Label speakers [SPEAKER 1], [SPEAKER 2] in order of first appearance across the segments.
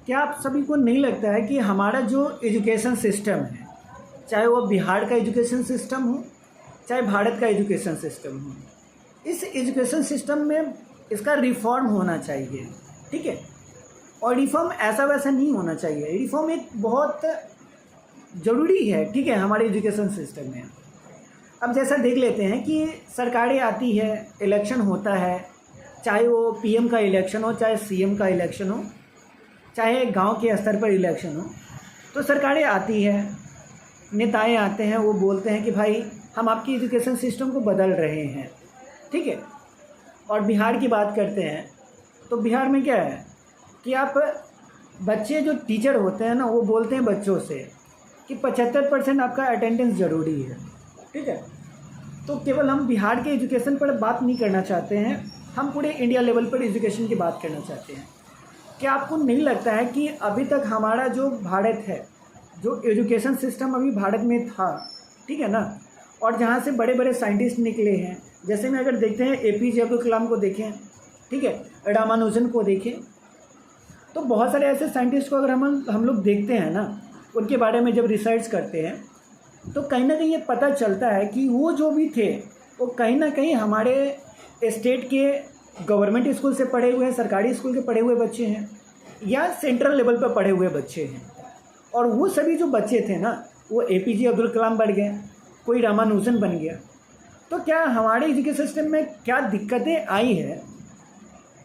[SPEAKER 1] क्या आप सभी को नहीं लगता है कि हमारा जो एजुकेशन सिस्टम है, चाहे वो बिहार का एजुकेशन सिस्टम हो, चाहे भारत का एजुकेशन सिस्टम हो, इस एजुकेशन सिस्टम में इसका रिफॉर्म होना चाहिए, ठीक है। और रिफॉर्म ऐसा वैसा नहीं होना चाहिए, रिफॉर्म एक बहुत ज़रूरी है, ठीक है, हमारे एजुकेशन सिस्टम में। अब जैसा देख लेते हैं कि सरकारें आती है, इलेक्शन होता है, चाहे वो पीएम का इलेक्शन हो, चाहे सीएम का इलेक्शन हो, चाहे गांव के स्तर पर इलेक्शन हो, तो सरकारें आती है, नेताएं आते हैं, वो बोलते हैं कि भाई हम आपकी एजुकेशन सिस्टम को बदल रहे हैं, ठीक है। और बिहार की बात करते हैं तो बिहार में क्या है कि आप बच्चे जो टीचर होते हैं ना, वो बोलते हैं बच्चों से कि 75% आपका अटेंडेंस ज़रूरी है, ठीक है। तो केवल हम बिहार के एजुकेशन पर बात नहीं करना चाहते हैं, हम पूरे इंडिया लेवल पर एजुकेशन की बात करना चाहते हैं। क्या आपको नहीं लगता है कि अभी तक हमारा जो भारत है, जो एजुकेशन सिस्टम अभी भारत में था, ठीक है ना, और जहाँ से बड़े बड़े साइंटिस्ट निकले हैं, जैसे में अगर देखते हैं एपीजे अब्दुल कलाम को देखें, ठीक है, रामानुजन को देखें, तो बहुत सारे ऐसे साइंटिस्ट को अगर हम लोग देखते हैं ना, उनके बारे में जब रिसर्च करते हैं तो कहीं ना कहीं ये पता चलता है कि वो जो भी थे वो कहीं ना कहीं हमारे स्टेट के गवर्नमेंट स्कूल से पढ़े हुए हैं, सरकारी स्कूल के पढ़े हुए बच्चे हैं, या सेंट्रल लेवल पर पढ़े हुए बच्चे हैं। और वो सभी जो बच्चे थे ना, वो एपीजे अब्दुल कलाम बन गए, कोई रामानुजन बन गया। तो क्या हमारे एजुकेशन सिस्टम में क्या दिक्कतें आई है?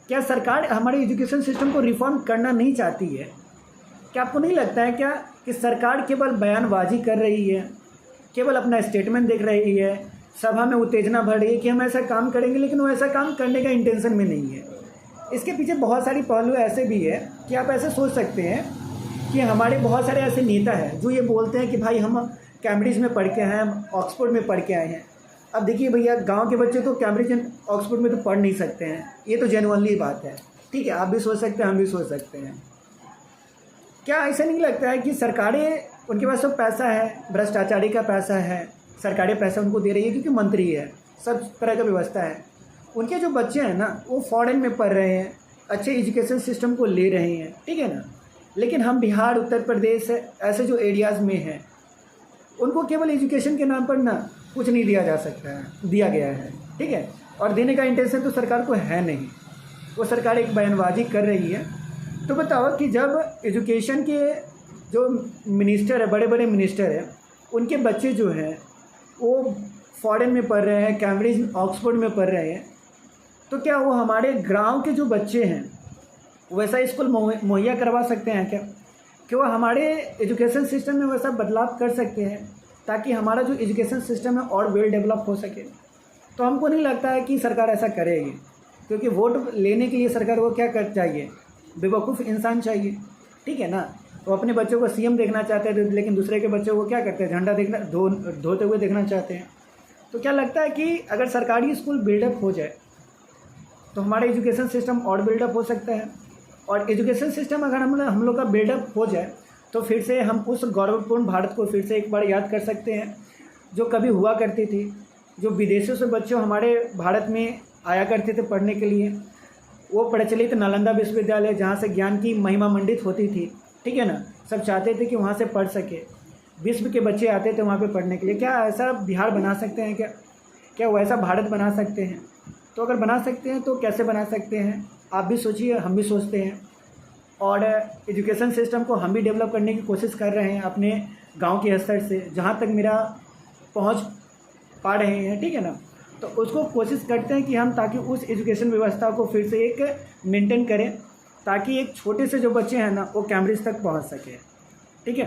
[SPEAKER 1] क्या सरकार हमारे एजुकेशन सिस्टम को रिफॉर्म करना नहीं चाहती है? क्या आपको नहीं लगता है क्या कि सरकार केवल बयानबाजी कर रही है, केवल अपना स्टेटमेंट देख रही है, सभा में उत्तेजना भर रही है कि हम ऐसा काम करेंगे, लेकिन वो ऐसा काम करने का इंटेंशन में नहीं है। इसके पीछे बहुत सारी पहलू ऐसे भी है कि आप ऐसे सोच सकते हैं कि हमारे बहुत सारे ऐसे नेता हैं जो ये बोलते हैं कि भाई हम कैम्ब्रिज में पढ़ के आए हैं, हम ऑक्सफोर्ड में पढ़ के आए हैं। अब देखिए भैया, गांव के बच्चे तो कैम्ब्रिज एंड ऑक्सफोर्ड में तो पढ़ नहीं सकते हैं, ये तो जेन्युइनली बात है, ठीक है। आप भी सोच सकते हैं, हम भी सोच सकते हैं। क्या ऐसा नहीं लगता है कि सरकारें, उनके पास सब पैसा है, भ्रष्टाचारी का पैसा है, सरकारें पैसा उनको दे रही है क्योंकि मंत्री है, सब तरह का व्यवस्था है। उनके जो बच्चे हैं ना, वो फॉरेन में पढ़ रहे हैं, अच्छे एजुकेशन सिस्टम को ले रहे हैं, ठीक है ना। लेकिन हम बिहार, उत्तर प्रदेश ऐसे जो एरियाज़ में हैं, उनको केवल एजुकेशन के नाम पर ना कुछ नहीं दिया जा सकता है, दिया गया है, ठीक है। और देने का इंटेंशन तो सरकार को है नहीं, वो सरकार एक बयानबाजी कर रही है। तो बताओ कि जब एजुकेशन के जो मिनिस्टर है, बड़े बड़े मिनिस्टर हैं, उनके बच्चे जो हैं वो फॉरेन में पढ़ रहे हैं, कैम्ब्रिज ऑक्सफोर्ड में पढ़ रहे हैं, तो क्या वो हमारे गांव के जो बच्चे हैं वैसा स्कूल मुहैया करवा सकते हैं क्या? कि वो हमारे एजुकेशन सिस्टम में वैसा बदलाव कर सकते हैं ताकि हमारा जो एजुकेशन सिस्टम है और वेल डेवलप हो सके? तो हमको नहीं लगता है कि सरकार ऐसा करेगी, क्योंकि वोट लेने के लिए सरकार को क्या कर चाहिए? बेवकूफ़ इंसान चाहिए, ठीक है ना। वो अपने बच्चों को सीएम देखना चाहते हैं, लेकिन दूसरे के बच्चों को क्या करते हैं? झंडा देखना, धोते हुए देखना चाहते हैं। तो क्या लगता है कि अगर सरकारी स्कूल बिल्डअप हो जाए तो हमारा एजुकेशन सिस्टम और बिल्डअप हो सकता है। और एजुकेशन सिस्टम अगर हम लोग का बिल्डअप हो जाए तो फिर से हम उस गौरवपूर्ण भारत को फिर से एक बार याद कर सकते हैं जो कभी हुआ करती थी, जो विदेशों से बच्चे हमारे भारत में आया करते थे पढ़ने के लिए। वो प्रचलित नालंदा विश्वविद्यालय जहाँ से ज्ञान की महिमा मंडित होती थी, ठीक है ना, सब चाहते थे कि वहाँ से पढ़ सके, विश्व के बच्चे आते थे वहाँ पे पढ़ने के लिए। क्या ऐसा बिहार बना सकते हैं? क्या वैसा भारत बना सकते हैं? तो अगर बना सकते हैं तो कैसे बना सकते हैं? आप भी सोचिए, हम भी सोचते हैं। और एजुकेशन सिस्टम को हम भी डेवलप करने की कोशिश कर रहे हैं अपने गांव के स्तर से, जहां तक मेरा पहुंच पा रहे हैं, ठीक है ना। तो उसको कोशिश करते हैं कि हम ताकि उस एजुकेशन व्यवस्था को फिर से एक मेंटेन करें, ताकि एक छोटे से जो बच्चे हैं ना वो कैम्ब्रिज तक पहुंच सके, ठीक है।